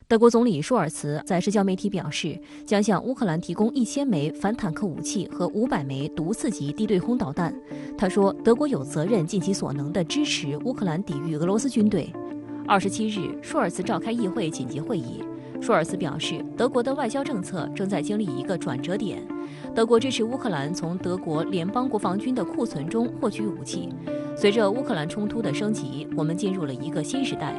德国总理舒尔茨在社交媒体表示，将向乌克兰提供1000枚反坦克武器和500枚毒刺级地对空导弹。他说，德国有责任尽其所能地支持乌克兰抵御俄罗斯军队。27日，舒尔茨召开议会紧急会议。舒尔茨表示，德国的外交政策正在经历一个转折点。德国支持乌克兰从德国联邦国防军的库存中获取武器。随着乌克兰冲突的升级，我们进入了一个新时代。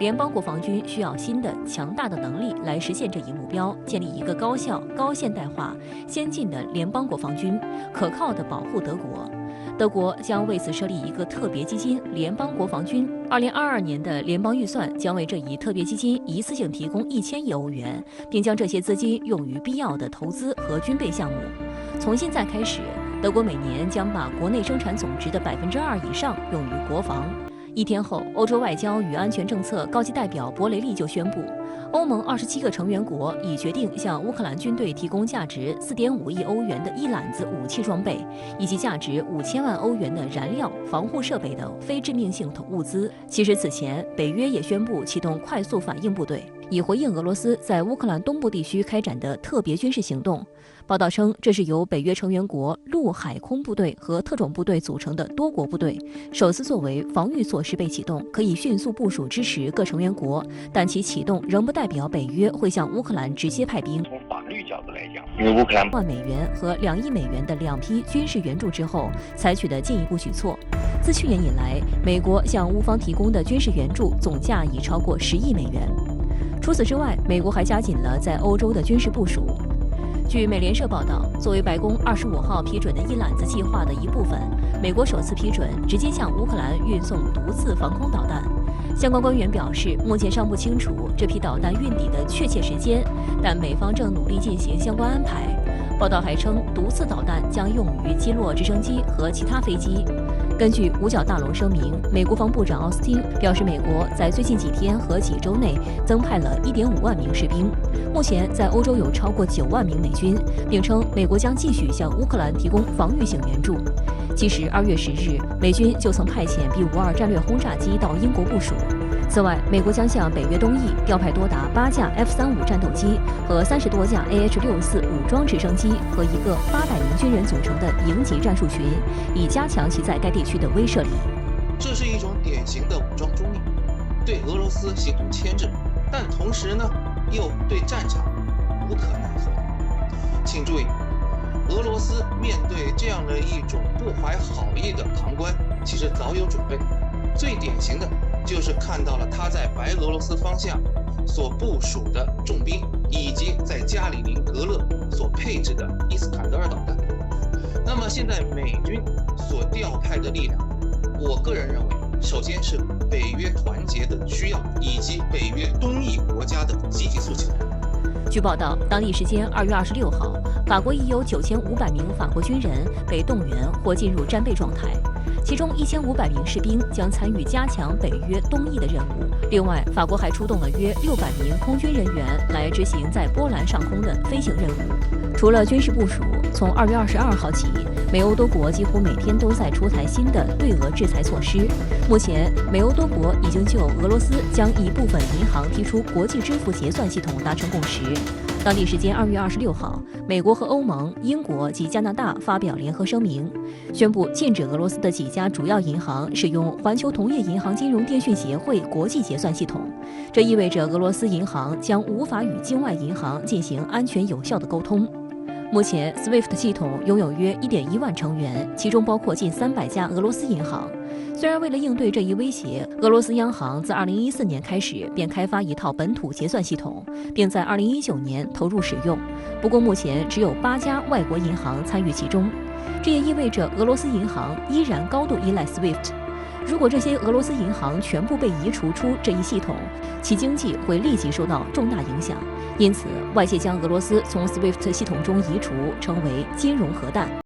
联邦国防军需要新的、强大的能力来实现这一目标，建立一个高效、高现代化、先进的联邦国防军，可靠地保护德国。德国将为此设立一个特别基金——联邦国防军。2022年的联邦预算将为这一特别基金一次性提供1000亿欧元，并将这些资金用于必要的投资和军备项目。从现在开始，德国每年将把国内生产总值的2%以上用于国防。一天后，欧洲外交与安全政策高级代表博雷利就宣布，欧盟27个成员国已决定向乌克兰军队提供价值4.5亿欧元的一揽子武器装备，以及价值5000万欧元的燃料、防护设备等非致命性物资。其实此前，北约也宣布启动快速反应部队，以回应俄罗斯在乌克兰东部地区开展的特别军事行动。报道称，这是由北约成员国陆海空部队和特种部队组成的多国部队，首次作为防御措施被启动，可以迅速部署支持各成员国，但其启动仍不代表北约会向乌克兰直接派兵。从法律角度来讲，因为乌克兰1万美元和2亿美元的2批军事援助之后采取的进一步举措。自去年以来，美国向乌方提供的军事援助总价已超过10亿美元。除此之外，美国还加紧了在欧洲的军事部署。据美联社报道，作为白宫25号批准的一揽子计划的一部分，美国首次批准直接向乌克兰运送毒刺防空导弹。相关官员表示，目前尚不清楚这批导弹运抵的确切时间，但美方正努力进行相关安排。报道还称，毒刺导弹将用于击落直升机和其他飞机。根据五角大楼声明，美国防部长奥斯汀表示，美国在最近几天和几周内增派了1.5万名士兵，目前在欧洲有超过9万名美军，并称美国将继续向乌克兰提供防御性援助。其实2月10日，美军就曾派遣 B-52战略轰炸机到英国部署。此外，美国将向北约东翼调派多达8架 F-35战斗机和30多架 AH-64武装直升机和一个800名军人组成的营级战术群，以加强其在该地区的威慑力。这是一种典型的武装中立，对俄罗斯形同牵制，但同时呢，又对战场无可奈何。请注意，俄罗斯面对这样的一种不怀好意的旁观，其实早有准备。最典型的就是看到了他在白俄罗斯方向所部署的重兵，以及在加里宁格勒所配置的伊斯坎德尔导弹。那么现在美军所调派的力量，我个人认为，首先是北约团结的需要，以及北约东翼国家的积极诉求。据报道，当地时间2月26号，法国已有9500名法国军人被动员或进入战备状态，其中1500名士兵将参与加强北约东翼的任务。另外，法国还出动了约600名空军人员来执行在波兰上空的飞行任务。除了军事部署，从2月22号起，美欧多国几乎每天都在出台新的对俄制裁措施。目前，美欧多国已经就俄罗斯将一部分银行踢出国际支付结算系统达成共识。当地时间2月26号，美国和欧盟、英国及加拿大发表联合声明，宣布禁止俄罗斯的几家主要银行使用环球同业银行金融电讯协会国际结算系统。这意味着俄罗斯银行将无法与境外银行进行安全有效的沟通。目前 SWIFT 系统拥有约1.1万成员，其中包括近300家俄罗斯银行。虽然为了应对这一威胁，俄罗斯央行自2014年开始便开发一套本土结算系统，并在2019年投入使用。不过目前只有8家外国银行参与其中，这也意味着俄罗斯银行依然高度依赖 SWIFT。如果这些俄罗斯银行全部被移除出这一系统，其经济会立即受到重大影响。因此，外界将俄罗斯从 SWIFT 系统中移除，称为金融核弹。